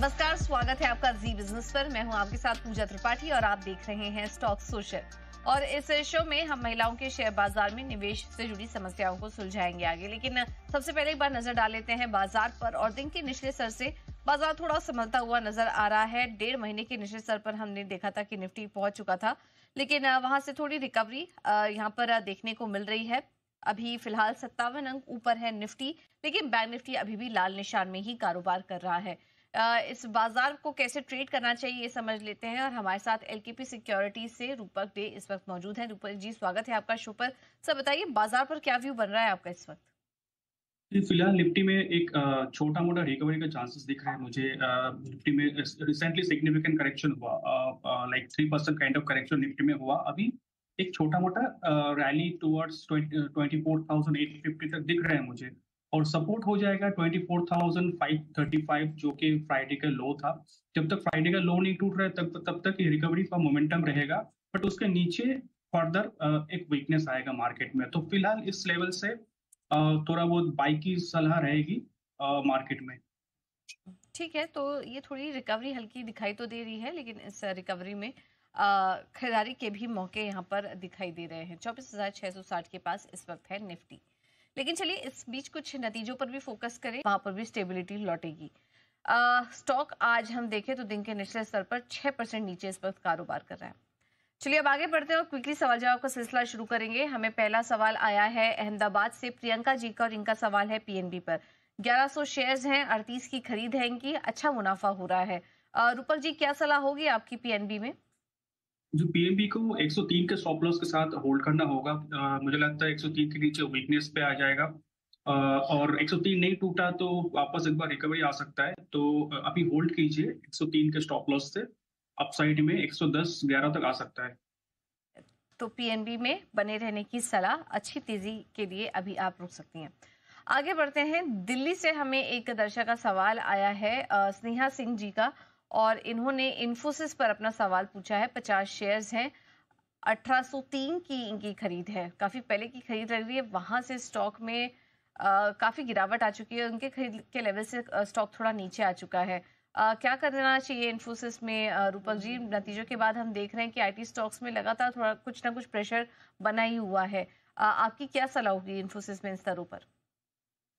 नमस्कार, स्वागत है आपका जी बिजनेस पर। मैं हूं आपके साथ पूजा त्रिपाठी और आप देख रहे हैं स्टॉक सोशल। और इस शो में हम महिलाओं के शेयर बाजार में निवेश से जुड़ी समस्याओं को सुलझाएंगे आगे। लेकिन सबसे पहले एक बार नजर डाल लेते हैं बाजार पर। और दिन के निचले स्तर से बाजार थोड़ा संभलता हुआ नजर आ रहा है। 1.5 महीने के निचले स्तर पर हमने देखा था कि निफ्टी पहुंच चुका था, लेकिन वहां से थोड़ी रिकवरी यहाँ पर देखने को मिल रही है। अभी फिलहाल 57 अंक ऊपर है निफ्टी, लेकिन बैंक निफ्टी अभी भी लाल निशान में ही कारोबार कर रहा है। इस बाजार को कैसे ट्रेड करना चाहिए ये समझ लेते हैं। और हमारे साथ एलकेपी सिक्योरिटीज से रूपक डे इस वक्त मौजूद हैं। रूपक जी, स्वागत है आपका शो पर। सब बताइए, बाजार पर क्या व्यू बन रहा है आपका इस वक्त? फिलहाल निफ्टी में एक छोटा मोटा रिकवरी का चांसेस दिख रहा है मुझे। निफ्टी में रिसेंटली सिग्निफिकेंट करेक्शन हुआ, like 3% kind of correction Nifty में हुआ। अभी एक छोटा मोटा रैली टुवर्ड्स 24,850 तक दिख रहा है मुझे, और सपोर्ट हो जाएगा 24,535 जो कि फ्राइडे का लो था। जब तक फ्राइडे का लो नहीं टूट रहा है तब तक ये रिकवरी का मोमेंटम रहेगा, बट उसके नीचे फर्दर एक वीकनेस आएगा मार्केट में। तो फिलहाल इस लेवल से थोड़ा बहुत बाई की सलाह रहेगी मार्केट में। ठीक है, तो ये थोड़ी रिकवरी हल्की दिखाई तो दे रही है, लेकिन इस रिकवरी में खरीदारी के भी मौके यहाँ पर दिखाई दे रहे हैं। 24,660 के पास इस वक्त है निफ्टी। लेकिन चलिए इस बीच कुछ नतीजों पर भी फोकस करें, वहां पर भी स्टेबिलिटी लौटेगी। स्टॉक आज हम देखें तो दिन के निचले स्तर पर 6% नीचे इस वक्त कारोबार कर रहा है। चलिए अब आगे बढ़ते हैं और क्विकली सवाल जवाब का सिलसिला शुरू करेंगे। हमें पहला सवाल आया है अहमदाबाद से प्रियंका जी का, और इनका सवाल है पीएनबी पर। 1100 शेयर्स हैं, 38 की खरीद है इनकी, अच्छा मुनाफा हो रहा है। रूपक जी, क्या सलाह होगी आपकी पीएनबी में? जो पीएनबी को 103 के स्टॉप लॉस के साथ होल्ड करना होगा। मुझे लगता है 103 के नीचे वीकनेस पे आ जाएगा, और 103 नहीं टूटा तो वापस एक बार रिकवरी आ सकता है। तो अभी होल्ड कीजिए 103 के स्टॉप लॉस से। अपसाइड में 110-11 तक आ सकता है। तो पीएनबी में बने रहने की सलाह, अच्छी तेजी के लिए अभी आप रुक सकती हैं। आगे बढ़ते हैं। दिल्ली से हमें एक दर्शक का सवाल आया है, स्नेहा सिंह जी का, और इन्होंने इन्फोसिस पर अपना सवाल पूछा है। 50 शेयर्स हैं, 1803 की इनकी खरीद है। काफी पहले की खरीद लग रही है, वहां से स्टॉक में काफी गिरावट आ चुकी है। उनके खरीद के लेवल से स्टॉक थोड़ा नीचे आ चुका है। क्या करना चाहिए इन्फोसिस में? रूपक जी, नतीजों के बाद हम देख रहे हैं कि आईटी स्टॉक्स में लगातार थोड़ा कुछ ना कुछ प्रेशर बना ही हुआ है। आपकी क्या सलाह होगी इन्फोसिस में इन स्तरों पर?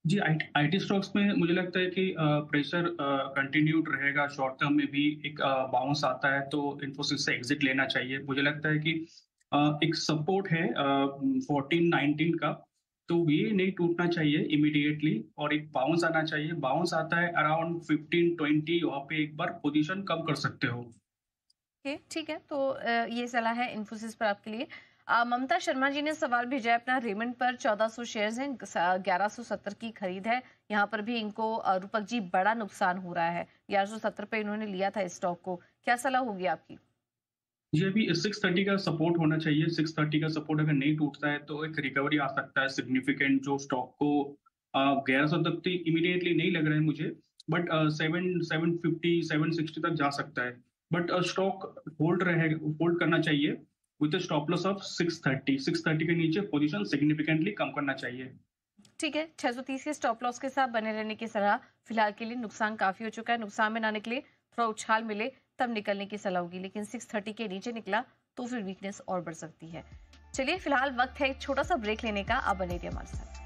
जी, आईटी स्टॉक्स में मुझे लगता है कि प्रेशर कंटिन्यूड रहेगा। शॉर्ट टर्म में भी एक बाउंस आता है तो इन्फोसिस से एग्जिट लेना चाहिए। मुझे लगता है कि एक सपोर्ट है 14-19 का, तो ये नहीं टूटना चाहिए इमीडिएटली, और एक बाउंस आना चाहिए। बाउंस आता है अराउंड 15-20, वहाँ पे एक बार पोजीशन कम कर सकते हो। ठीक है, तो ये सलाह है इन्फोसिस पर आपके लिए। ममता शर्मा जी ने सवाल भेजा है अपना रेमंड पर। 1400 शेयर्स हैं, 1170 की खरीद है। यहाँ पर भी इनको रूपक जी बड़ा नुकसान हो रहा है। 1170 पे इन्होंने लिया था इस स्टॉक को, क्या सलाह होगी आपकी? जी, अभी 630 का सपोर्ट होना चाहिए। 630 का सपोर्ट अगर नहीं टूटता है तो एक रिकवरी आ सकता है सिग्निफिकेंट, जो स्टॉक को 1100 तक इमीडिएटली नहीं लग रहा है मुझे, बट 750 760 तक जा सकता है। बट स्टॉक होल्ड करना चाहिए विद स्टॉप लॉस ऑफ 630। 630 के नीचे पोजीशन सिग्निफिकेंटली कम करना चाहिए। ठीक है, 630 के स्टॉप लॉस के साथ बने रहने की सलाह फिलहाल के लिए। नुकसान काफी हो चुका है, नुकसान में ना निकले, थोड़ा उछाल मिले तब निकलने की सलाह होगी। लेकिन 630 के नीचे निकला तो फिर वीकनेस और बढ़ सकती है। चलिए फिलहाल वक्त है एक छोटा सा ब्रेक लेने का, आप बने रहिए हमारे साथ।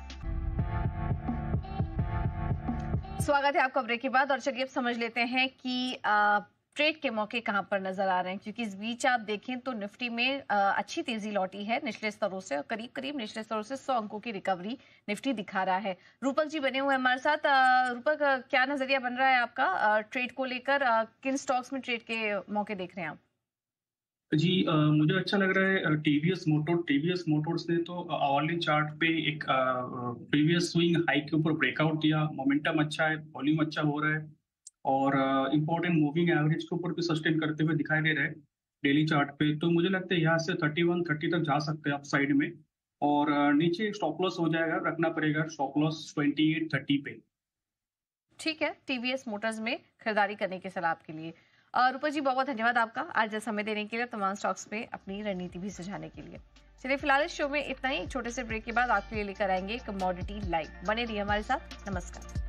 स्वागत है आपका ब्रेक के बाद। और चलिए अब समझ लेते हैं कि ट्रेड के मौके कहां पर नजर आ रहे हैं, क्योंकि इस बीच आप देखें तो निफ्टी में अच्छी तेजी लौटी है निचले स्तरों से, और करीब करीब निचले स्तरों से 100 अंकों की रिकवरी निफ्टी दिखा रहा है। रूपक जी बने हुए हैं हमारे साथ। रूपक, क्या नजरिया बन रहा है आपका ट्रेड को लेकर? किन स्टॉक्स में ट्रेड के मौके देख रहे हैं आप? जी, मुझे अच्छा लग रहा है टीवीएस मोटर्स ने तो आवरली चार्ट पे एक प्रीवियस स्विंग हाई के ऊपर ब्रेकआउट दिया। मोमेंटम अच्छा है, वॉल्यूम अच्छा हो रहा है, और इंपॉर्टेंट मूविंग एवरेज के ऊपर भी सस्टेन करते हुए दिखाई दे रहा है डेली चार्ट पे। तो मुझे लगता है यहाँ से 31-30 तक जा सकते हैं अप साइड में, और नीचे स्टॉप लॉस हो जाएगा, रखना पड़ेगा स्टॉप लॉस 28-30 पे। ठीक है, टीवीएस मोटर्स में खरीदारी करने की सलाह आपके लिए। रूपा जी, बहुत बहुत धन्यवाद आपका आज समय देने के लिए, तमाम स्टॉक्स में अपनी रणनीति भी सुझाने के लिए। चलिए फिलहाल इस शो में इतना ही। छोटे से ब्रेक के बाद आपके लिए लेकर आएंगे कमोडिटी लाइव। बने रहिए हमारे साथ। नमस्कार।